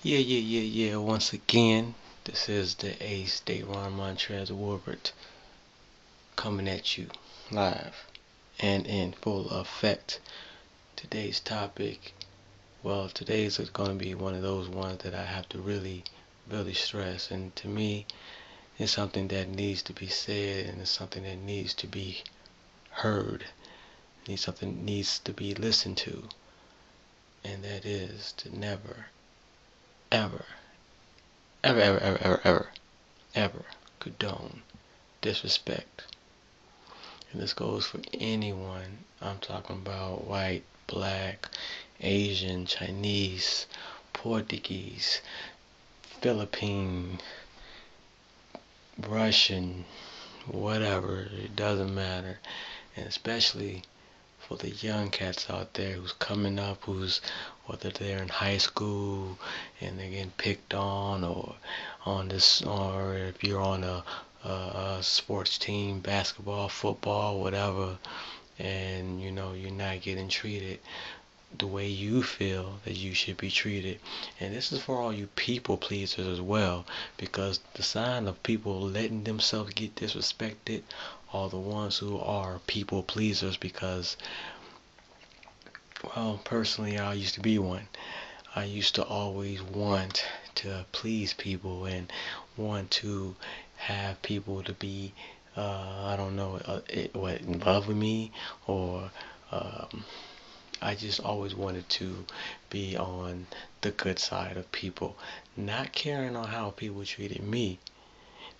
Yeah. Once again, this is the Ace Dayron Montrez Warbert coming at you live and in full effect. Today's topic, well, today's is going to be one of those ones that I have to really stress. And to me, it's something that needs to be said and it's something that needs to be heard. Something needs to be listened to. And that is to never, ever, ever condone disrespect. And this goes for anyone. I'm talking about white, black, Asian, Chinese, Portuguese, Philippine, Russian, whatever. It doesn't matter. And especially for the young cats out there who's coming up, whether they're in high school and they're getting picked on, or if you're on a sports team, basketball, football, whatever, and you're not getting treated the way you feel that you should be treated. And this is for all you people pleasers as well, because the sign of people letting themselves get disrespected are the ones who are people pleasers. Because, well, personally, I used to be one. I used to always want to please people and want to have people to be, I don't know, in love with me, or I just always wanted to be on the good side of people, not caring on how people treated me.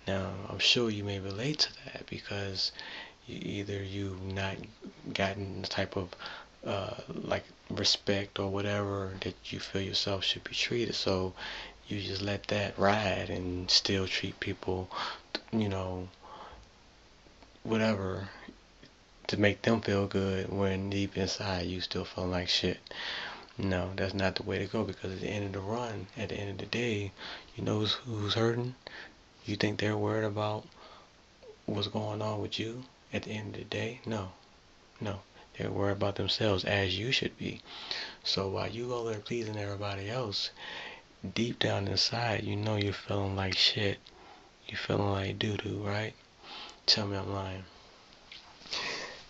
Now, I'm sure you may relate to that because either you've not gotten the type of like respect or whatever that you feel yourself should be treated, so you just let that ride and still treat people, you know, whatever, to make them feel good when deep inside you still feeling like shit. No, that's not the way to go, because at the end of the run, at the end of the day, you know who's hurting? You think they're worried about what's going on with you at the end of the day? No, no. They're worried about themselves, as you should be. So while you go there pleasing everybody else, deep down inside, you know you're feeling like shit. You're feeling like doo-doo, right? Tell me I'm lying.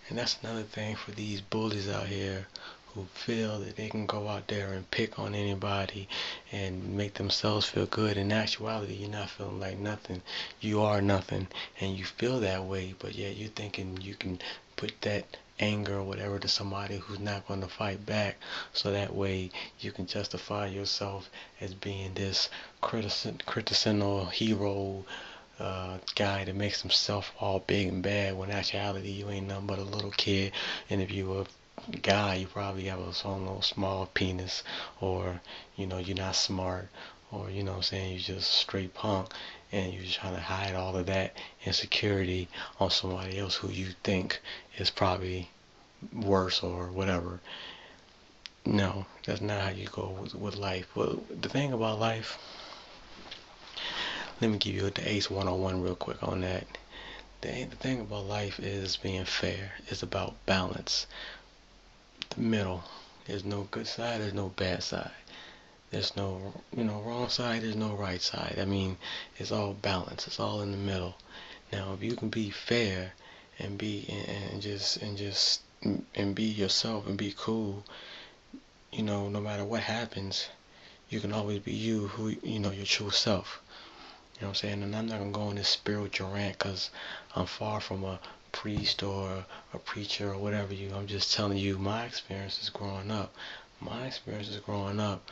And that's another thing for these bullies out here who feel that they can go out there and pick on anybody and make themselves feel good. In actuality, you're not feeling like nothing. You are nothing, and you feel that way, but yet you're thinking you can put that anger or whatever to somebody who's not going to fight back, so that way you can justify yourself as being this critical hero, guy that makes himself all big and bad, when in actuality you ain't nothing but a little kid. And if you a guy, you probably have a little small penis, or you're not smart, or what I'm saying, you're just straight punk, and you're just trying to hide all of that insecurity on somebody else who you think is probably worse or whatever. No, that's not how you go with life. Well, the thing about life, let me give you the ACE 101 real quick on that. The thing about life is being fair. It's about balance. The middle. There's no good side, there's no bad side. There's no, wrong side, there's no right side. I mean, it's all balance. It's all in the middle. Now, if you can be fair and be and be yourself and be cool, no matter what happens, you can always be you, who your true self. You know what I'm saying? And I'm not going to go on this spiritual rant because I'm far from a priest or a preacher or whatever I'm just telling you my experiences growing up. My experiences growing up,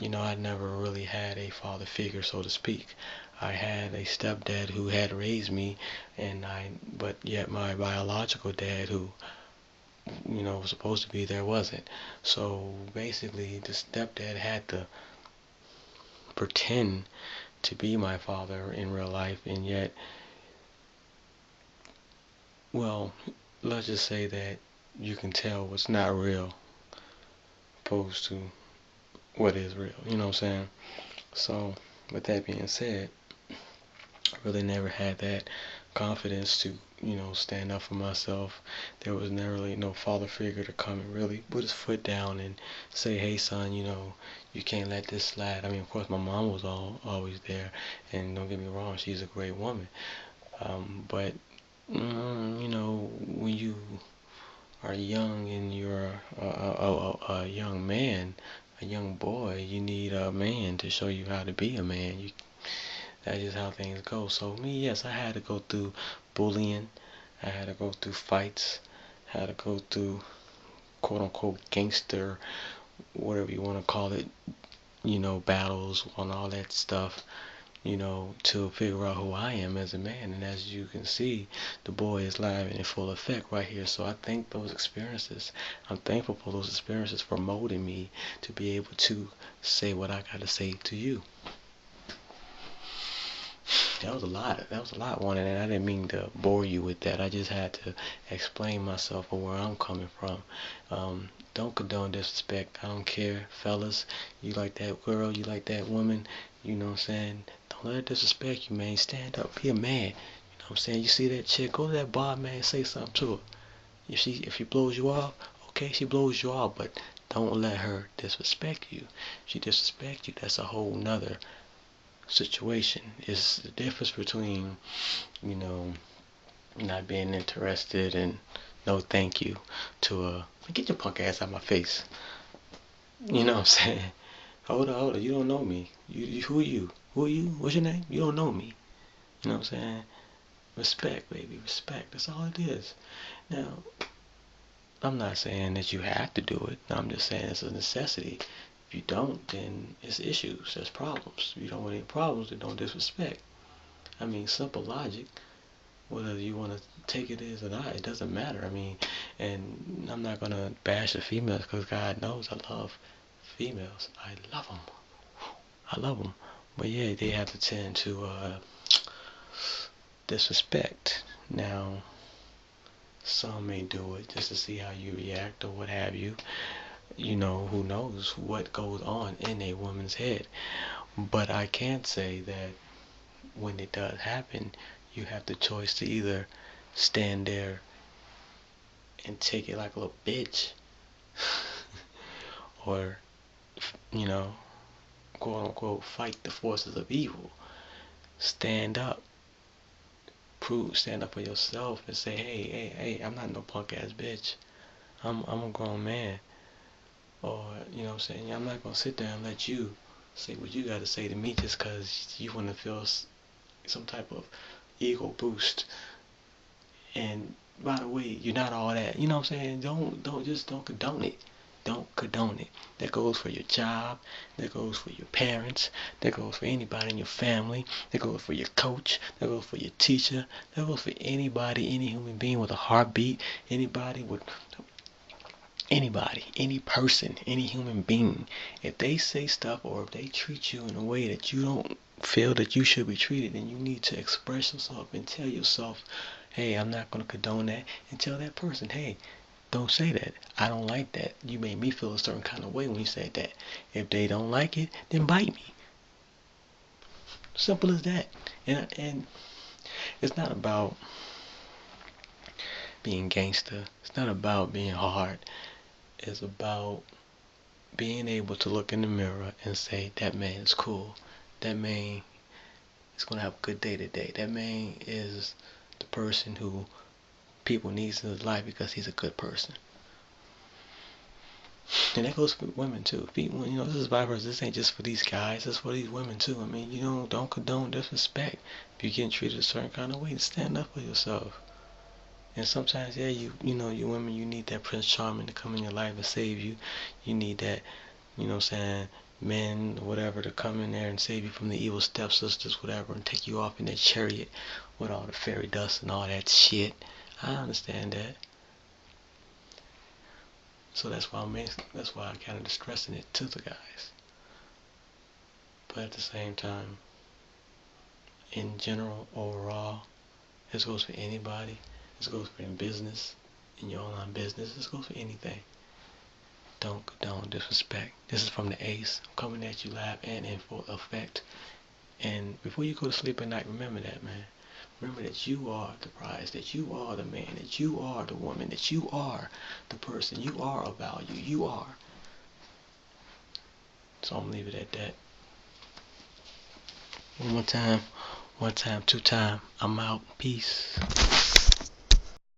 I never really had a father figure, so to speak. I had a stepdad who had raised me, but yet my biological dad, who, was supposed to be there, wasn't. So basically, the stepdad had to pretend to be my father in real life, and yet, well, let's just say that you can tell what's not real opposed to what is real. You know what I'm saying? So, with that being said, I really never had that confidence to, stand up for myself. There was never really no father figure to come and really put his foot down and say, hey son, you can't let this slide. I mean, of course my mom was always there, and don't get me wrong, she's a great woman. But when you are young and you're a young man, a young boy, you need a man to show you how to be a man. That's just how things go. So me, yes, I had to go through bullying. I had to go through fights. I had to go through quote unquote gangster, whatever you want to call it, battles on all that stuff, to figure out who I am as a man. And as you can see, the boy is live and in full effect right here. So I thank those experiences. I'm thankful for those experiences for molding me to be able to say what I got to say to you. That was a lot. That was a lot, one, and I didn't mean to bore you with that. I just had to explain myself or where I'm coming from. Don't condone disrespect. I don't care, fellas. You like that girl, you like that woman. You know what I'm saying? Don't let her disrespect you, man. Stand up, be a man. You know what I'm saying? You see that chick, go to that bar, man. Say something to her. If she blows you off, okay, she blows you off, but don't let her disrespect you. If she disrespect you, that's a whole nother situation. It's the difference between, not being interested and no thank you to get your punk ass out of my face. You know what I'm saying? Hold on, you don't know me. Who are you? Who are you? What's your name? You don't know me. You know what I'm saying? Respect, baby, respect. That's all it is. Now, I'm not saying that you have to do it. I'm just saying it's a necessity. If you don't, then it's issues. There's problems. If you don't want any problems, then don't disrespect. I mean, simple logic. Whether you want to take it as or not, it doesn't matter. I mean, and I'm not going to bash the females because God knows I love females. I love them. I love them. But yeah, they have to tend to disrespect. Now, some may do it just to see how you react or what have you. Who knows what goes on in a woman's head. But I can say that when it does happen, you have the choice to either stand there and take it like a little bitch or, you know, quote unquote, fight the forces of evil. Stand up. Stand up for yourself and say, hey, I'm not no punk ass bitch. I'm a grown man. Or, you know what I'm saying? I'm not going to sit there and let you say what you got to say to me just because you want to feel some type of ego boost. And by the way, you're not all that. You know what I'm saying? Don't condone it. Don't condone it. That goes for your job. That goes for your parents. That goes for anybody in your family. That goes for your coach. That goes for your teacher. That goes for anybody, any human being with a heartbeat. Anybody, any person, any human being. If they say stuff or if they treat you in a way that you don't feel that you should be treated, then you need to express yourself and tell yourself, hey, I'm not going to condone that, and tell that person, hey, don't say that. I don't like that. You made me feel a certain kind of way when you said that. If they don't like it, then bite me. Simple as that. And it's not about being gangster. It's not about being hard. It's about being able to look in the mirror and say, that man is cool. That man is going to have a good day today. That man is the person who people needs in his life because he's a good person. And that goes for women too. This is vice versa. This ain't just for these guys. It's for these women too. I mean, don't condone disrespect. If you're getting treated a certain kind of way, stand up for yourself. And sometimes, yeah, you women, you need that Prince Charming to come in your life and save you. You need that, men, whatever, to come in there and save you from the evil stepsisters, whatever, and take you off in that chariot with all the fairy dust and all that shit. I understand that. So that's why I kind of stressing it to the guys. But at the same time, in general, overall, this goes for anybody. This goes for in business, in your online business. This goes for anything. Don't condone disrespect. This is from the Ace. I'm coming at you live and in full effect. And before you go to sleep at night, remember that, man. Remember that you are the prize, that you are the man, that you are the woman, that you are the person, you are of value, you are. So I'm gonna leave it at that. One more time, two time. I'm out. Peace.